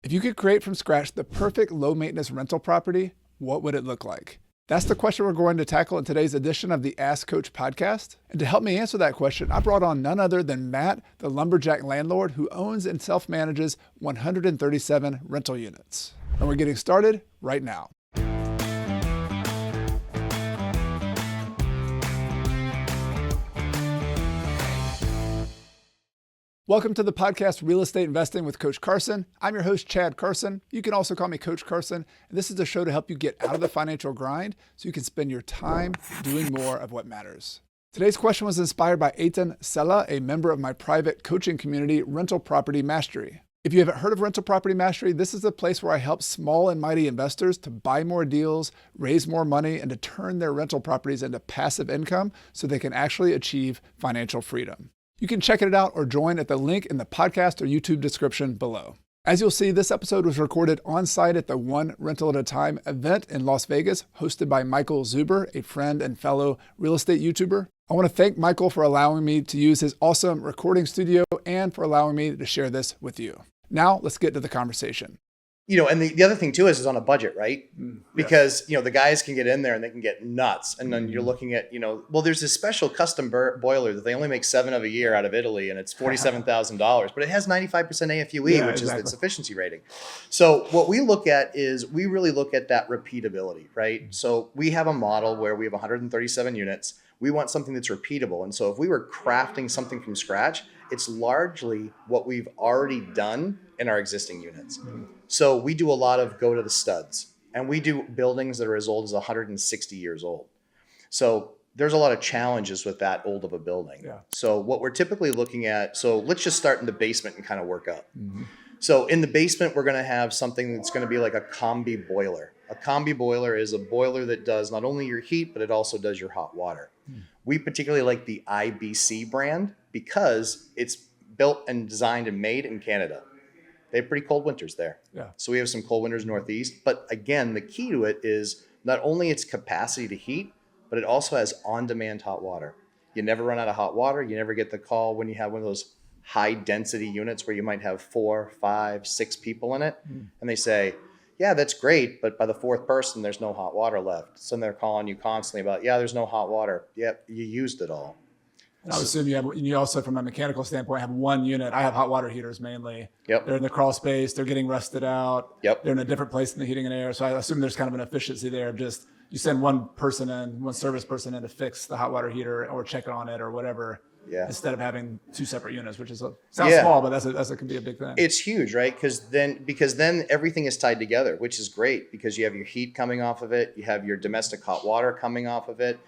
If you could create from scratch the perfect low-maintenance rental property, what would it look like? That's the question we're going to tackle in today's edition of the Ask Coach podcast. And to help me answer that question, I brought on none other than Matt, the lumberjack landlord who owns and self-manages 137 rental units. And we're getting started right now. Welcome to the podcast, Real Estate Investing with Coach Carson. I'm your host, Chad Carson. You can also call me Coach Carson. And this is a show to help you get out of the financial grind so you can spend your time doing more of what matters. Today's question was inspired by Eitan Sella, a member of my private coaching community, Rental Property Mastery. If you haven't heard of Rental Property Mastery, this is the place where I help small and mighty investors to buy more deals, raise more money, and to turn their rental properties into passive income so they can actually achieve financial freedom. You can check it out or join at the link in the podcast or YouTube description below. As you'll see, this episode was recorded on site at the One Rental at a Time event in Las Vegas, hosted by Michael Zuber, a friend and fellow real estate YouTuber. I want to thank Michael for allowing me to use his awesome recording studio and for allowing me to share this with you. Now, let's get to the conversation. You know, and the other thing too is on a budget, right? Because, you know, the guys can get in there and they can get nuts. And then you're looking at, well, there's this special custom boiler that they only make 7 of a year out of Italy, and it's $47,000, but it has 95% AFUE, which is its efficiency rating. So what we look at is we really look at that repeatability, right? So we have a model where we have 137 units. We want something that's repeatable. And so if we were crafting something from scratch, it's largely what we've already done in our existing units. So we do a lot of go to the studs, and we do buildings that are as old as 160 years old. So there's a lot of challenges with that old of a building. Yeah. So what we're typically looking at, so let's just start in the basement and kind of work up. So in the basement, we're going to have something that's going to be like a combi boiler. A combi boiler is a boiler that does not only your heat, but it also does your hot water. We particularly like the IBC brand because it's built and designed and made in Canada. They have pretty cold winters there. Yeah. So we have some cold winters northeast. But again, the key to it is not only its capacity to heat, but it also has on-demand hot water. You never run out of hot water. You never get the call when you have one of those high-density units where you might have 4, 5, 6 people in it. And they say, yeah, that's great, but by the 4th person, there's no hot water left. So they're calling you constantly about, yeah, there's no hot water. Yep, you used it all. And I would assume you also, from a mechanical standpoint, have one unit. I have hot water heaters mainly. Yep. They're in the crawl space. They're getting rusted out. Yep. They're in a different place in the heating and air. So I assume there's kind of an efficiency there of just you send one service person in to fix the hot water heater or check on it or whatever. Yeah. Instead of having 2 separate units, which sounds small, but that can be a big thing. It's huge, right? Because then everything is tied together, which is great because you have your heat coming off of it, you have your domestic hot water coming off of it,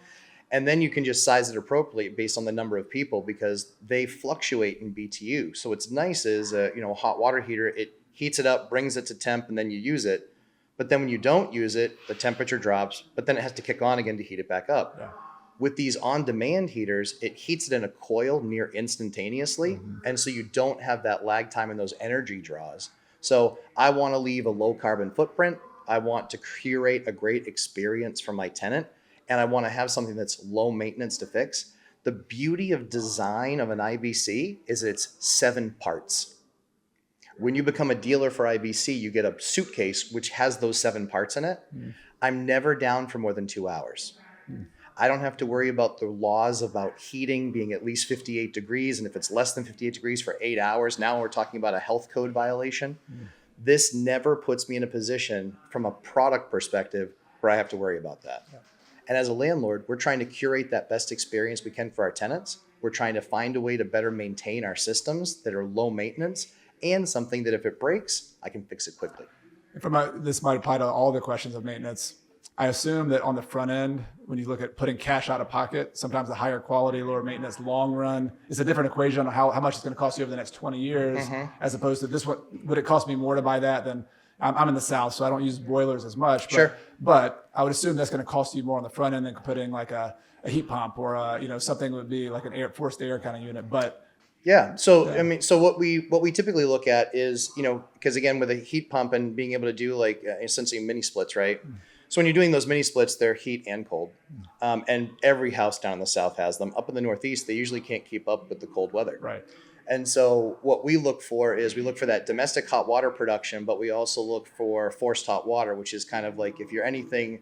and then you can just size it appropriately based on the number of people because they fluctuate in BTU. So what's nice is a hot water heater, it heats it up, brings it to temp, and then you use it. But then when you don't use it, the temperature drops, but then it has to kick on again to heat it back up. Yeah. With these on-demand heaters, it heats it in a coil near instantaneously. And so you don't have that lag time in those energy draws. So I want to leave a low carbon footprint. I want to curate a great experience for my tenant. And I want to have something that's low maintenance to fix. The beauty of design of an IBC is it's 7 parts. When you become a dealer for IBC, you get a suitcase which has those 7 parts in it. I'm never down for more than 2 hours. I don't have to worry about the laws about heating being at least 58 degrees. And if it's less than 58 degrees for 8 hours, now we're talking about a health code violation. This never puts me in a position from a product perspective where I have to worry about that. Yeah. And as a landlord, we're trying to curate that best experience we can for our tenants. We're trying to find a way to better maintain our systems that are low maintenance and something that if it breaks, I can fix it quickly. This might apply to all the questions of maintenance. I assume that on the front end, when you look at putting cash out of pocket, sometimes the higher quality, lower maintenance, long run is a different equation on how much it's going to cost you over the next 20 years, as opposed to this one. Would it cost me more to buy that than I'm in the South, so I don't use boilers as much. But I would assume that's going to cost you more on the front end than putting like a heat pump or something that would be like an forced air kind of unit. But I mean, so what we typically look at is because again with a heat pump and being able to do like essentially mini splits, right? So when you're doing those mini splits, they're heat and cold. And every house down in the South has them. Up in the Northeast, they usually can't keep up with the cold weather. Right. And so what we look for is we look for that domestic hot water production, but we also look for forced hot water, which is kind of like if you're anything,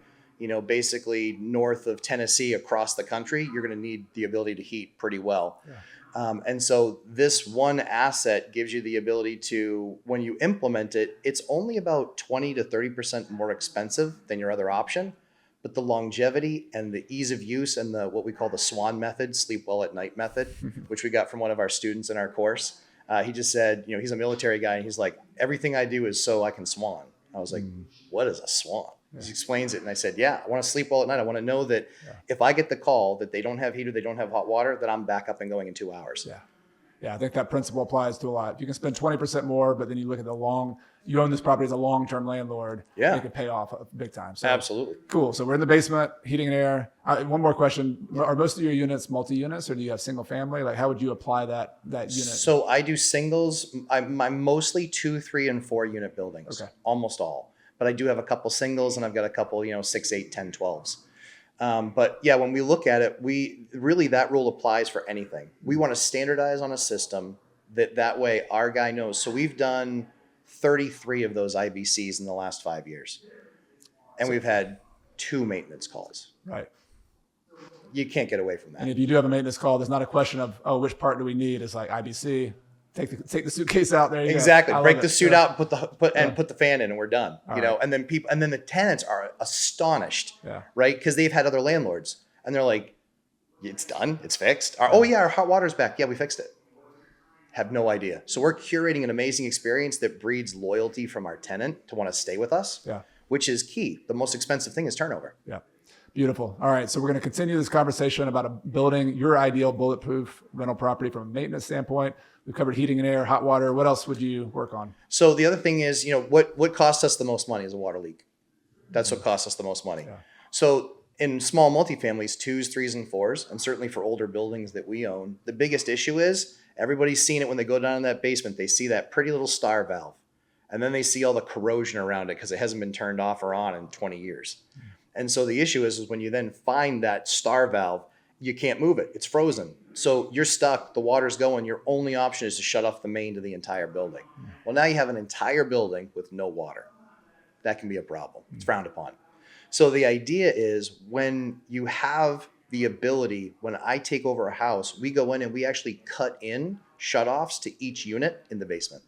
basically north of Tennessee across the country, you're going to need the ability to heat pretty well. Yeah. And so this one asset gives you the ability to, when you implement it, it's only about 20 to 30% more expensive than your other option. But the longevity and the ease of use and the what we call the SWAN method, sleep well at night method, which we got from one of our students in our course. He just said, he's a military guy, and he's like, everything I do is so I can swan. I was like, what is a swan? Yeah. He explains it, and I said, I want to sleep well at night. I want to know that if I get the call that they don't have heat or they don't have hot water, that I'm back up and going in 2 hours. Yeah, I think that principle applies to a lot. If you can spend 20% more, but then you look at you own this property as a long-term landlord, it could pay off big time. So, absolutely. Cool. So we're in the basement, heating and air. One more question. Are most of your units multi-units, or do you have single family? Like, how would you apply that unit? So I do singles. I'm mostly 2, 3, and 4 unit buildings, almost all. But I do have a couple singles, and I've got a couple, 6, 8, 10, 12s. But yeah, when we look at it, that rule applies for anything. We want to standardize on a system that way our guy knows. So we've done 33 of those IBCs in the last 5 years. And we've had 2 maintenance calls. Right. You can't get away from that. And if you do have a maintenance call, there's not a question of, which part do we need? It's like IBC, take the suitcase out there. Exactly. Break the suit out, put the fan in, and we're done. And then the tenants are astonished, right? Because they've had other landlords, and they're like, "It's done. It's fixed." Or, our hot water's back. Yeah, we fixed it. Have no idea. So we're curating an amazing experience that breeds loyalty from our tenant to want to stay with us. Which is key. The most expensive thing is turnover. Yeah. Beautiful. All right. So we're going to continue this conversation about building your ideal bulletproof rental property from a maintenance standpoint. We've covered heating and air, hot water. What else would you work on? So the other thing is, what costs us the most money is a water leak. That's what costs us the most money. Yeah. So in small multifamilies, 2s, 3s, and 4s, and certainly for older buildings that we own, the biggest issue is everybody's seen it when they go down in that basement. They see that pretty little star valve, and then they see all the corrosion around it because it hasn't been turned off or on in 20 years. And so the issue is when you then find that star valve, you can't move it. It's frozen. So you're stuck. The water's going. Your only option is to shut off the main to the entire building. Well, now you have an entire building with no water. That can be a problem. It's frowned upon. So the idea is when you have the ability, when I take over a house, we go in and we actually cut in shutoffs to each unit in the basement.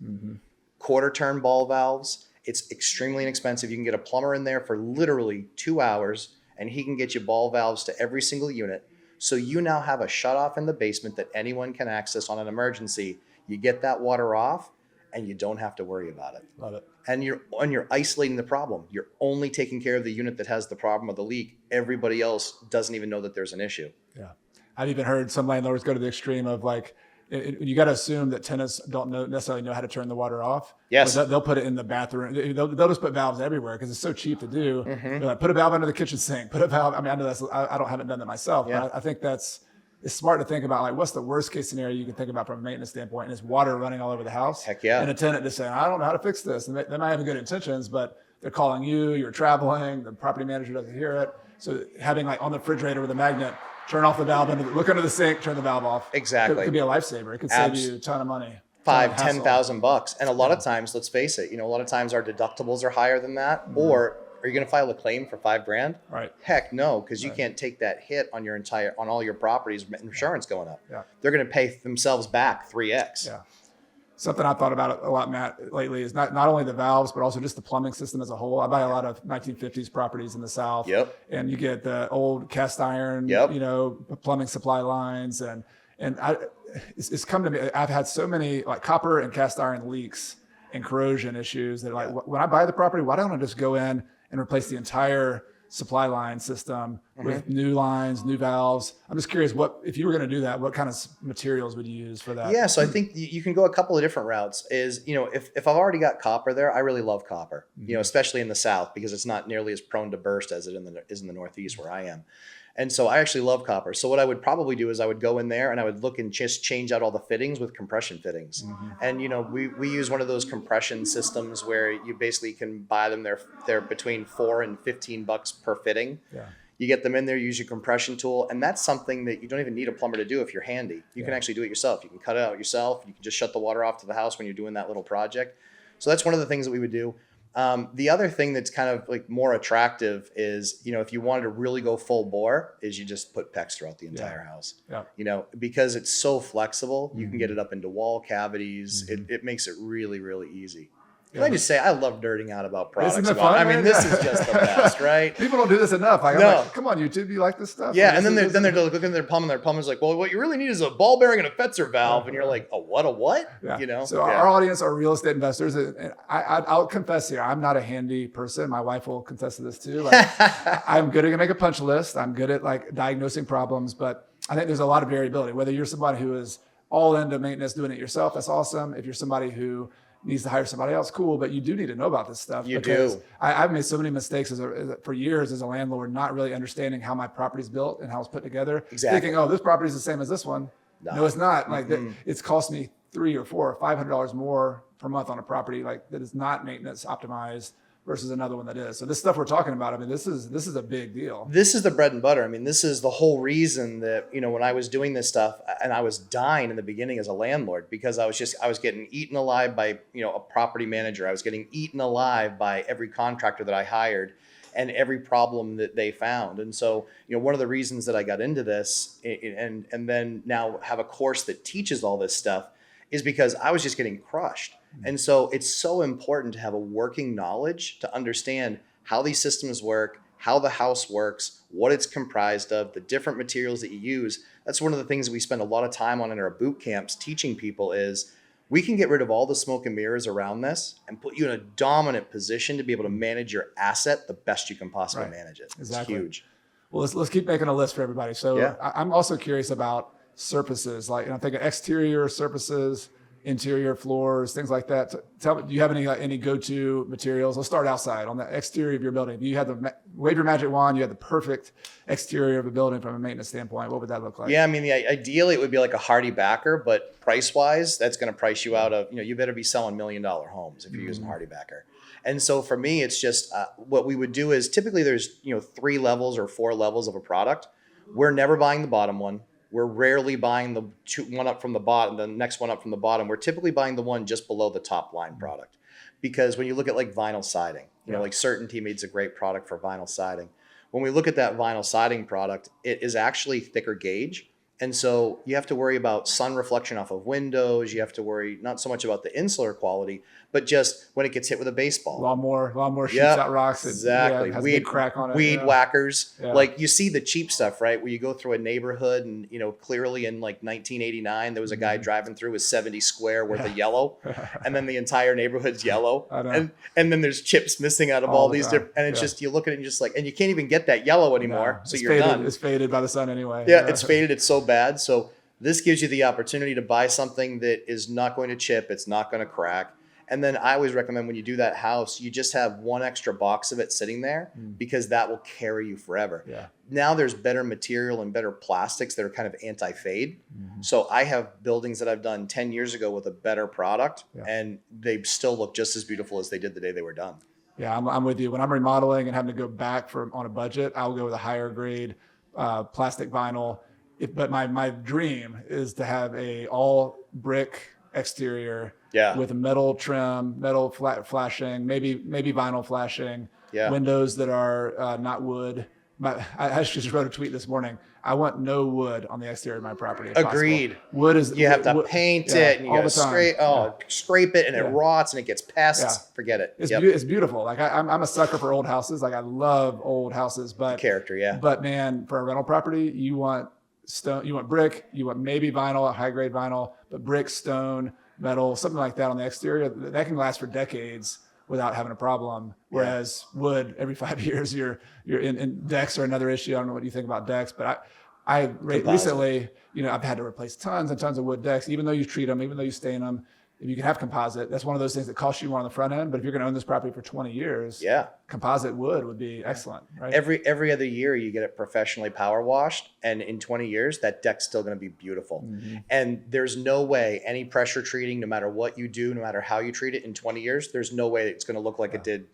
Quarter turn ball valves. It's extremely inexpensive. You can get a plumber in there for literally 2 hours, and he can get you ball valves to every single unit. So you now have a shutoff in the basement that anyone can access on an emergency. You get that water off, and you don't have to worry about it. Love it. And you're isolating the problem. You're only taking care of the unit that has the problem of the leak. Everybody else doesn't even know that there's an issue. Yeah. I've even heard some landlords go to the extreme of like, you got to assume that tenants don't necessarily know how to turn the water off. Yes. They'll put it in the bathroom. They'll just put valves everywhere because it's so cheap to do. They're like, put a valve under the kitchen sink. Put a valve. I mean, I know haven't done that myself, but I think it's smart to think about like what's the worst case scenario you can think about from a maintenance standpoint, and it's water running all over the house. Heck yeah. And a tenant just saying, I don't know how to fix this. And they might have good intentions, but they're calling you're traveling, the property manager doesn't hear it. So having like on the refrigerator with a magnet, turn off the valve, look under the sink, turn the valve off. Exactly. It could be a lifesaver. It could save you a ton of money. $5,000-$10,000. And a lot of times, let's face it, a lot of times our deductibles are higher than that. Or are you going to file a claim for $5,000? Right. Heck no, because you can't take that hit on on all your properties, insurance going up. Yeah. They're going to pay themselves back 3x. Yeah. Something I've thought about a lot, Matt, lately is not only the valves, but also just the plumbing system as a whole. I buy a lot of 1950s properties in the South. Yep. And you get the old cast iron, plumbing supply lines. And it's come to me. I've had so many like copper and cast iron leaks and corrosion issues that when I buy the property, why don't I just go in and replace the entire supply line system with new lines, new valves? I'm just curious, if you were going to do that, what kind of materials would you use for that? Yeah, so I think you can go a couple of different routes. If I've already got copper there, I really love copper, especially in the South because it's not nearly as prone to burst as it is in the Northeast where I am. And so I actually love copper. So what I would probably do is I would go in there and I would look and just change out all the fittings with compression fittings. And, we use one of those compression systems where you basically can buy them. They're between $4 and $15 per fitting. Yeah. You get them in there, use your compression tool, and that's something that you don't even need a plumber to do if you're handy. You can actually do it yourself. You can cut it out yourself. You can just shut the water off to the house when you're doing that little project. So that's one of the things that we would do. The other thing that's kind of like more attractive is, if you wanted to really go full bore, is you just put PEX throughout the entire house. Yeah. Because it's so flexible, you can get it up into wall cavities. It makes it really, really easy. Can I just say, I love nerding out about products. Isn't it fun, I mean, this is just the best, right? People don't do this enough. I'm No. like, come on, YouTube, you like this stuff? Yeah, and then they're looking at their plumber, and their plumber's like, well, what you really need is a ball bearing and a Fetzer valve. And you're like, a what? Yeah. So our audience are real estate investors. And I'll confess here, I'm not a handy person. My wife will confess to this too. Like, I'm good at make a punch list. I'm good at like diagnosing problems, but I think there's a lot of variability. Whether you're somebody who is all into maintenance, doing it yourself, that's awesome. If you're somebody who needs to hire somebody else, cool, but you do need to know about this stuff. You do. I've made so many mistakes for years as a landlord, not really understanding how my property's built and how it's put together. Exactly. Thinking, oh, this property is the same as this one. No, it's not. Like it's cost me $300 or $400 or $500 more per month on a property like that is not maintenance optimized versus another one that is. So this stuff we're talking about, I mean, this is a big deal. This is the bread and butter. I mean, this is the whole reason that, when I was doing this stuff, and I was dying in the beginning as a landlord, because I was getting eaten alive by, a property manager. I was getting eaten alive by every contractor that I hired and every problem that they found. And so, one of the reasons that I got into this and then now have a course that teaches all this stuff is because I was just getting crushed. And so it's so important to have a working knowledge to understand how these systems work, how the house works, what it's comprised of, the different materials that you use. That's one of the things that we spend a lot of time on in our boot camps teaching people is we can get rid of all the smoke and mirrors around this and put you in a dominant position to be able to manage your asset the best you can possibly manage it. Exactly. It's huge. Well, let's keep making a list for everybody. So I'm also curious about surfaces. Like, I'm thinking exterior surfaces, interior floors, things like that. Tell me, do you have any go-to materials? Let's start outside on the exterior of your building. You had wave your magic wand. You had the perfect exterior of a building from a maintenance standpoint. What would that look like? Yeah, I mean, ideally it would be like a hardy backer, but price-wise, that's going to price you out of. You better be selling $1 million homes if you're using hardy backer. And so for me, it's just what we would do is typically there's 3 levels or 4 levels of a product. We're never buying the bottom one. We're rarely buying the one up from the bottom, the next one up from the bottom. We're typically buying the one just below the top line product. Because when you look at like vinyl siding, like Certainty makes a great product for vinyl siding. When we look at that vinyl siding product, it is actually thicker gauge. And so you have to worry about sun reflection off of windows. You have to worry not so much about the insular quality, but just when it gets hit with a baseball. Lawnmower shoots out rocks. Exactly. Has a big crack on it. Weed whackers. Yeah. Like you see the cheap stuff, right? Where you go through a neighborhood and, clearly in like 1989, there was a guy driving through with 70 square worth of yellow. And then the entire neighborhood's yellow. And then there's chips missing out of all these different, and it's just, you look at it and you're just like, and you can't even get that yellow anymore. So you're done. It's faded by the sun anyway. Yeah, it's faded. It's so bad. So this gives you the opportunity to buy something that is not going to chip. It's not going to crack. And then I always recommend when you do that house, you just have one extra box of it sitting there because that will carry you forever. Yeah. Now there's better material and better plastics that are kind of anti-fade. So I have buildings that I've done 10 years ago with a better product and they still look just as beautiful as they did the day they were done. Yeah, I'm with you. When I'm remodeling and having to go back on a budget, I'll go with a higher grade plastic vinyl. But my dream is to have a all brick exterior with a metal trim, metal flashing, maybe vinyl flashing, windows that are not wood. I actually just wrote a tweet this morning. I want no wood on the exterior of my property. Agreed. Possible. Wood is you have to paint it and you got to scrape it and it rots and it gets pests. Yeah. Forget it. It's beautiful. Like I'm a sucker for old houses. Like I love old houses, but character, But man, for a rental property, you want stone, you want brick, you want maybe vinyl, high grade vinyl, but brick, stone, metal, something like that on the exterior that can last for decades without having a problem. Whereas wood, every 5 years, you're in decks are another issue. I don't know what you think about decks, but I recently, I've had to replace tons and tons of wood decks, even though you treat them, even though you stain them. If you can have composite, that's one of those things that costs you more on the front end. But if you're going to own this property for 20 years, composite wood would be excellent. Right? Every other year you get it professionally power washed, and in 20 years that deck's still going to be beautiful. And there's no way any pressure treating, no matter what you do, no matter how you treat it, in 20 years, there's no way it's going to look like it did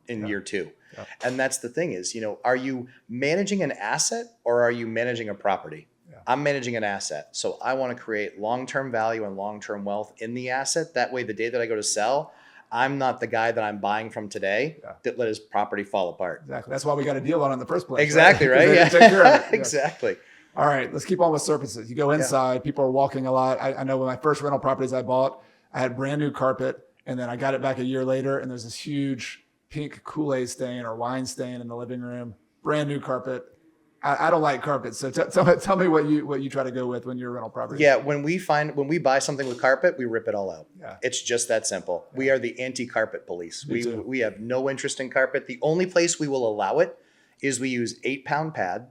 in year 2. Yeah. And that's the thing is, are you managing an asset or are you managing a property? Yeah. I'm managing an asset. So I want to create long-term value and long-term wealth in the asset. That way, the day that I go to sell, I'm not the guy that I'm buying from today that let his property fall apart. Exactly. That's why we got a deal on it in the first place. Exactly, right? Yeah. Take care of it. Yeah. Exactly. All right, let's keep on with surfaces. You go inside, people are walking a lot. I know when my first rental properties I bought, I had brand new carpet, and then I got it back a year later, and there's this huge pink Kool-Aid stain or wine stain in the living room. Brand new carpet. I don't like carpet, so tell me what you try to go with when you're a rental property. Yeah, when we buy something with carpet, we rip it all out. Yeah. It's just that simple. Yeah. We are the anti-carpet police. We have no interest in carpet. The only place we will allow it is we use 8-pound pad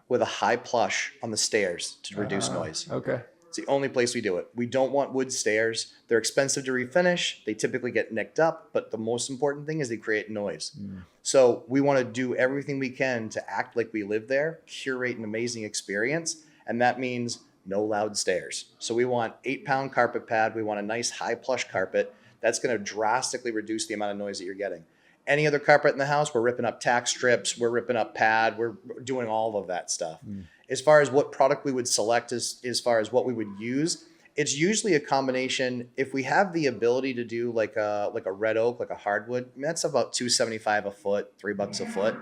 with a high plush on the stairs to reduce noise. Okay. It's the only place we do it. We don't want wood stairs. They're expensive to refinish. They typically get nicked up, but the most important thing is they create noise. So we want to do everything we can to act like we live there, curate an amazing experience, and that means no loud stairs. So we want 8-pound carpet pad. We want a nice high plush carpet. That's going to drastically reduce the amount of noise that you're getting. Any other carpet in the house, we're ripping up tack strips, we're ripping up pad, we're doing all of that stuff. As far as what product we would select, as far as what we would use, it's usually a combination. If we have the ability to do like a red oak, like a hardwood, that's about $2.75 a foot, $3 a foot.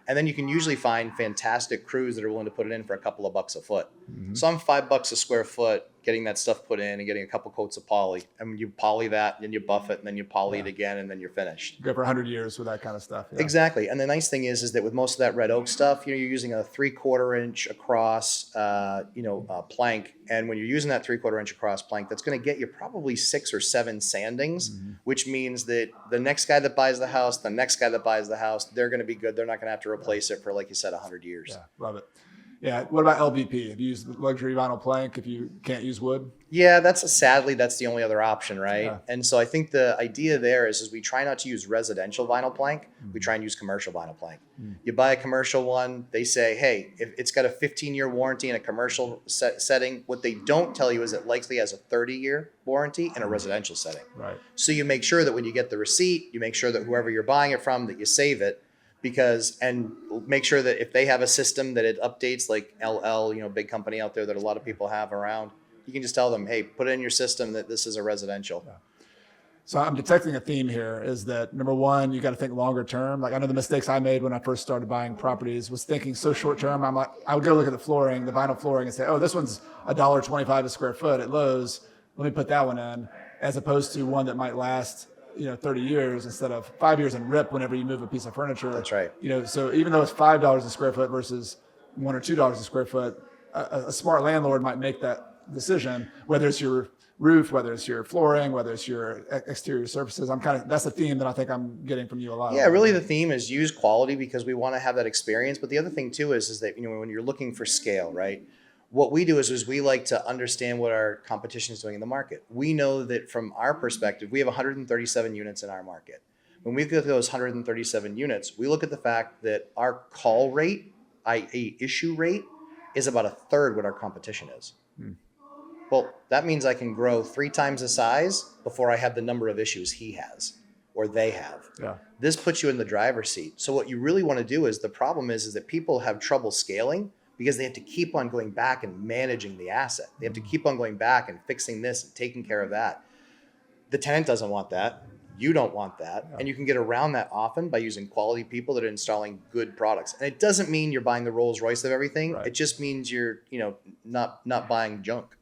And then you can usually find fantastic crews that are willing to put it in for a couple of bucks a foot. So I'm $5 a square foot getting that stuff put in and getting a couple coats of poly. And you poly that, and then you buff it, and then you poly it again, and then you're finished. Go for 100 years with that kind of stuff. Yeah. Exactly. And the nice thing is that with most of that red oak stuff, you're using a 3/4 inch across, plank. And when you're using that 3/4 inch across plank, that's going to get you probably 6 or 7 sandings, which means that the next guy that buys the house, they're going to be good. They're not going to have to replace it for, like you said, 100 years. Yeah, love it. Yeah. What about LVP? Have you used luxury vinyl plank if you can't use wood? Yeah, sadly, that's the only other option, right? Yeah. And so I think the idea there is we try not to use residential vinyl plank. We try and use commercial vinyl plank. You buy a commercial one, they say, hey, if it's got a 15-year warranty in a commercial setting, what they don't tell you is it likely has a 30-year warranty in a residential setting. Right. So you make sure that when you get the receipt, you make sure that whoever you're buying it from, that you save it. And make sure that if they have a system that it updates, like LL, big company out there that a lot of people have around, you can just tell them, hey, put it in your system that this is a residential. Yeah. So I'm detecting a theme here is that, number one, you got to think longer term. Like I know the mistakes I made when I first started buying properties was thinking so short term. I would go look at the flooring, the vinyl flooring, and say, oh, this one's $1.25 a square foot at Lowe's. Let me put that one in, as opposed to one that might last 30 years instead of 5 years and rip whenever you move a piece of furniture. That's right. So even though it's $5 a square foot versus $1 or $2 a square foot, a smart landlord might make that decision, whether it's your roof, whether it's your flooring, whether it's your exterior surfaces. That's the theme that I think I'm getting from you a lot. Yeah, really the theme is use quality because we want to have that experience. But the other thing too is that, when you're looking for scale, right? What we do is we like to understand what our competition is doing in the market. We know that from our perspective, we have 137 units in our market. When we look at those 137 units, we look at the fact that our call rate, i.e. issue rate, is about a third what our competition is. Well, that means I can grow 3 times the size before I have the number of issues he has or they have. Yeah. This puts you in the driver's seat. So what you really want to do is the problem is that people have trouble scaling because they have to keep on going back and managing the asset. They have to keep on going back and fixing this and taking care of that. The tenant doesn't want that. You don't want that. Yeah. And you can get around that often by using quality people that are installing good products. And it doesn't mean you're buying the Rolls Royce of everything. Right. It just means you're, not buying junk.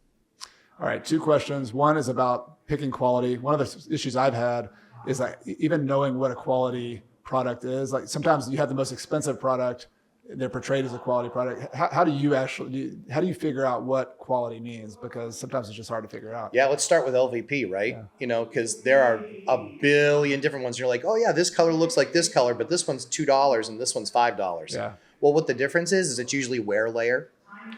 All right, 2 questions. One is about picking quality. One of the issues I've had is like even knowing what a quality product is. Like sometimes you have the most expensive product, they're portrayed as a quality product. How do you figure out what quality means? Because sometimes it's just hard to figure out. Yeah, let's start with LVP, right? Yeah. Because there are a billion different ones. You're like, oh yeah, this color looks like this color, but this one's $2 and this one's $5. Yeah. Well, what the difference is it's usually wear layer.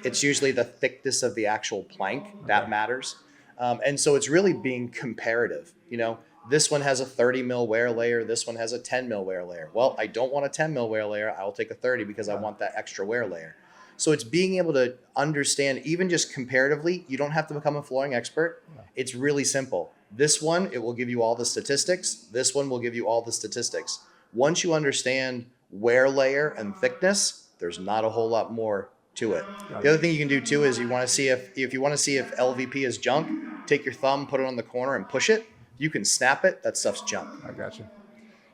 It's usually the thickness of the actual plank that matters. And so it's really being comparative. This one has a 30 mil wear layer. This one has a 10 mil wear layer. Well, I don't want a 10 mil wear layer. I will take a 30 because I want that extra wear layer. So it's being able to understand, even just comparatively, you don't have to become a flooring expert. It's really simple. This one, it will give you all the statistics. This one will give you all the statistics. Once you understand wear layer and thickness, there's not a whole lot more to it. The other thing you can do too is you want to see if you want to see if LVP is junk, take your thumb, put it on the corner and push it. You can snap it. That stuff's junk. I got you.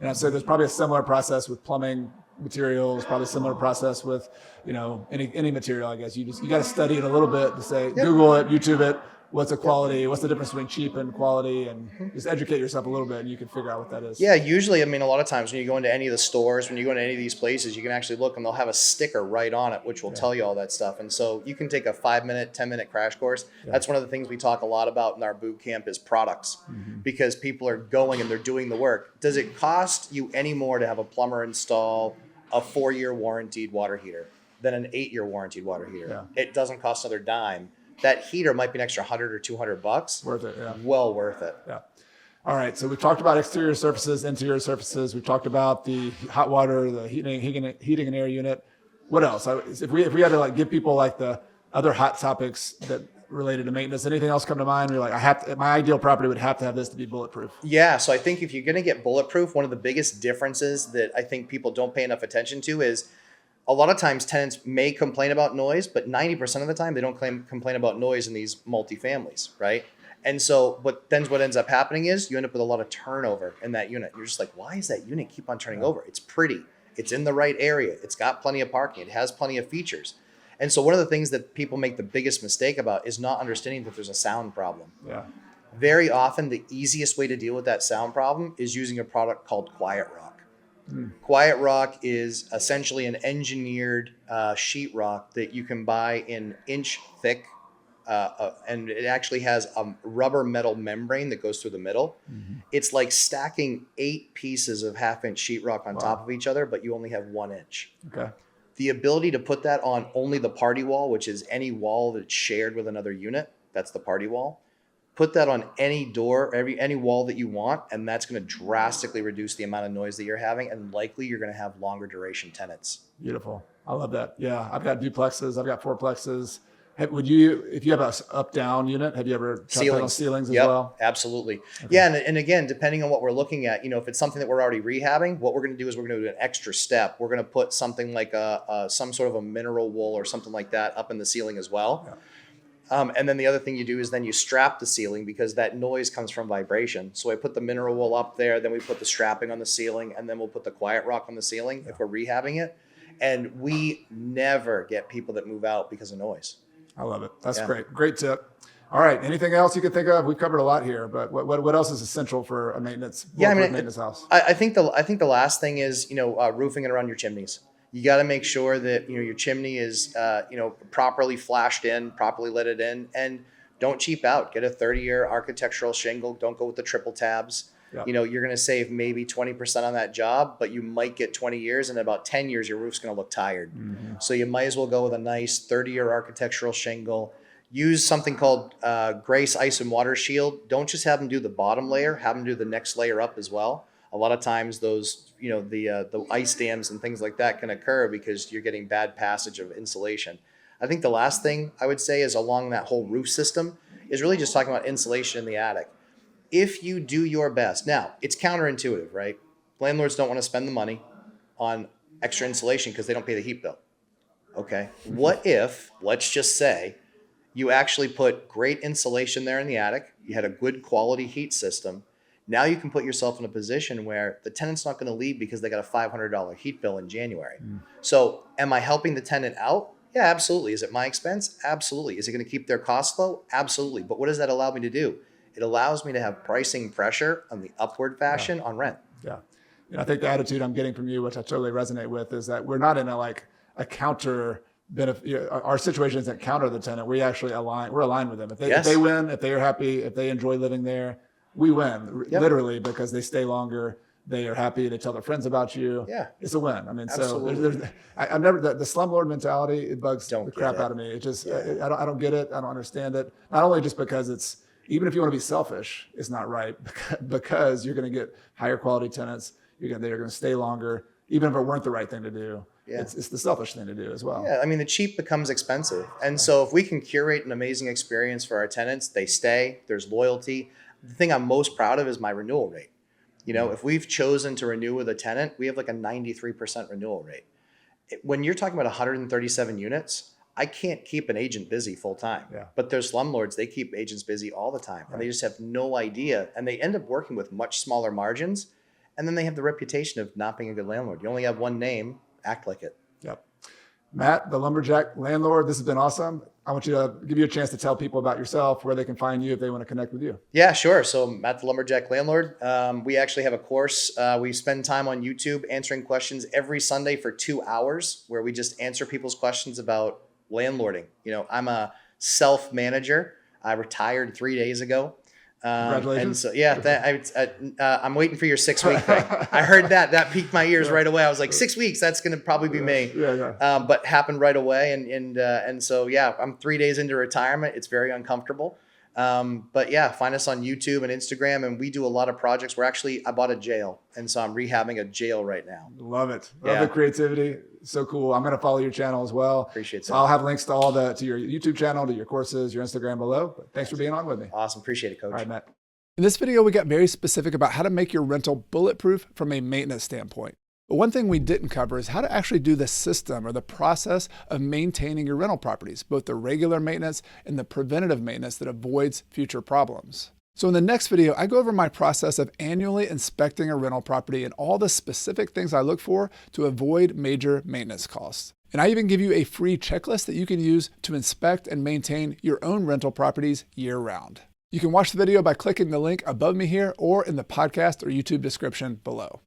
And I'd say there's probably a similar process with plumbing materials, probably a similar process with, any material, I guess. You got to study it a little bit to say, Google it, YouTube it. What's the quality? What's the difference between cheap and quality? And just educate yourself a little bit and you can figure out what that is. Yeah, usually, a lot of times when you go into any of the stores, when you go into any of these places, you can actually look and they'll have a sticker right on it, which will tell you all that stuff. And so you can take a 5-minute, 10-minute crash course. Yeah. That's one of the things we talk a lot about in our boot camp is products, because people are going and they're doing the work. Does it cost you any more to have a plumber install a 4-year warranted water heater than an 8-year warranted water heater? Yeah. It doesn't cost another dime. That heater might be an extra $100 or $200. Worth it, yeah. Well worth it. Yeah. All right. So we've talked about exterior surfaces, interior surfaces. We've talked about the hot water, the heating and air unit. What else? If we had to give people the other hot topics that related to maintenance, anything else come to mind? You're my ideal property would have to have this to be bulletproof. Yeah. So I think if you're going to get bulletproof, one of the biggest differences that I think people don't pay enough attention to is, a lot of times tenants may complain about noise, but 90% of the time they don't complain about noise in these multifamilies, right? And so what ends up happening is you end up with a lot of turnover in that unit. You're just like, why is that unit keep on turning over? It's pretty. It's in the right area. It's got plenty of parking. It has plenty of features. And so one of the things that people make the biggest mistake about is not understanding that there's a sound problem. Yeah. Very often the easiest way to deal with that sound problem is using a product called Quiet Rock. Quiet Rock is essentially an engineered sheetrock that you can buy in inch thick, and it actually has a rubber metal membrane that goes through the middle. It's like stacking 8 pieces of half-inch sheetrock on top of each other, but you only have 1 inch. Okay. The ability to put that on only the party wall, which is any wall that's shared with another unit, that's the party wall. Put that on any door, any wall that you want, and that's going to drastically reduce the amount of noise that you're having, and likely you're going to have longer duration tenants. Beautiful. I love that. Yeah, I've got duplexes. I've got fourplexes. If you have a up-down unit, have you ever tried on ceilings as well? Absolutely. Okay. Yeah, and again, depending on what we're looking at, if it's something that we're already rehabbing, what we're going to do is we're going to do an extra step. We're going to put something like some sort of a mineral wool or something like that up in the ceiling as well. Yeah. And then the other thing you do is then you strap the ceiling, because that noise comes from vibration. So I put the mineral wool up there, then we put the strapping on the ceiling, and then we'll put the Quiet Rock on the ceiling if we're rehabbing it. And we never get people that move out because of noise. I love it. That's great. Great tip. All right. Anything else you can think of? We've covered a lot here, but what else is essential for a maintenance house? I think the last thing is, roofing it around your chimneys. You got to make sure that your chimney is properly flashed in, properly let it in, and don't cheap out. Get a 30-year architectural shingle. Don't go with the triple tabs. Yep. You're going to save maybe 20% on that job, but you might get 20 years, and in about 10 years your roof's going to look tired. So you might as well go with a nice 30-year architectural shingle. Use something called Grace Ice and Water Shield. Don't just have them do the bottom layer. Have them do the next layer up as well. A lot of times those, the ice dams and things like that can occur because you're getting bad passage of insulation. I think the last thing I would say is along that whole roof system is really just talking about insulation in the attic. If you do your best, now it's counterintuitive, right? Landlords don't want to spend the money on extra insulation because they don't pay the heat bill. Okay. What if, let's just say, you actually put great insulation there in the attic, you had a good quality heat system. Now you can put yourself in a position where the tenant's not going to leave because they got a $500 heat bill in January. So am I helping the tenant out? Yeah, absolutely. Is it my expense? Absolutely. Is it going to keep their costs low? Absolutely. But what does that allow me to do? It allows me to have pricing pressure on the upward fashion on rent. Yeah. I think the attitude I'm getting from you, which I totally resonate with, is that we're not in a counter benefit. Our situation isn't counter the tenant. We actually align. We're aligned with them. If they win, if they are happy, if they enjoy living there, we win, literally, because they stay longer. They are happy. They tell their friends about you. Yeah, it's a win. I mean, absolutely. So I've never the slumlord mentality. It bugs the crap out of me. It just I don't get it. I don't understand it. Not only just because it's, even if you want to be selfish, it's not right, because you're going to get higher quality tenants. They're going to stay longer, even if it weren't the right thing to do. Yeah. It's the selfish thing to do as well. Yeah, I mean, the cheap becomes expensive. And so if we can curate an amazing experience for our tenants, they stay, there's loyalty. The thing I'm most proud of is my renewal rate. You know, if we've chosen to renew with a tenant, we have like a 93% renewal rate. When you're talking about 137 units, I can't keep an agent busy full time. Yeah. But there's slumlords, they keep agents busy all the time. And they just have no idea. And they end up working with much smaller margins. And then they have the reputation of not being a good landlord. You only have one name, act like it. Yep. Matt, the Lumberjack Landlord, this has been awesome. I want you to give you a chance to tell people about yourself, where they can find you if they want to connect with you. Yeah, sure. So Matt, the Lumberjack Landlord, we actually have a course. We spend time on YouTube answering questions every Sunday for 2 hours, where we just answer people's questions about landlording. You know, I'm a self-manager. I retired 3 days ago. Congratulations. And so, yeah, I'm waiting for your 6-week thing. I heard that piqued my ears right away. I was like, 6 weeks, that's going to probably be me. But happened right away. And so, yeah, I'm 3 days into retirement. It's very uncomfortable. But yeah, find us on YouTube and Instagram, and we do a lot of projects. I bought a jail, and so I'm rehabbing a jail right now. Love it. Love the creativity. So cool. I'm going to follow your channel as well. Appreciate it. So I'll have links to to your YouTube channel, to your courses, your Instagram below. But thanks for being on with me. Awesome. Appreciate it, Coach. All right, Matt. In this video, we got very specific about how to make your rental bulletproof from a maintenance standpoint. But one thing we didn't cover is how to actually do the system or the process of maintaining your rental properties, both the regular maintenance and the preventative maintenance that avoids future problems. So in the next video, I go over my process of annually inspecting a rental property and all the specific things I look for to avoid major maintenance costs. And I even give you a free checklist that you can use to inspect and maintain your own rental properties year-round. You can watch the video by clicking the link above me here or in the podcast or YouTube description below.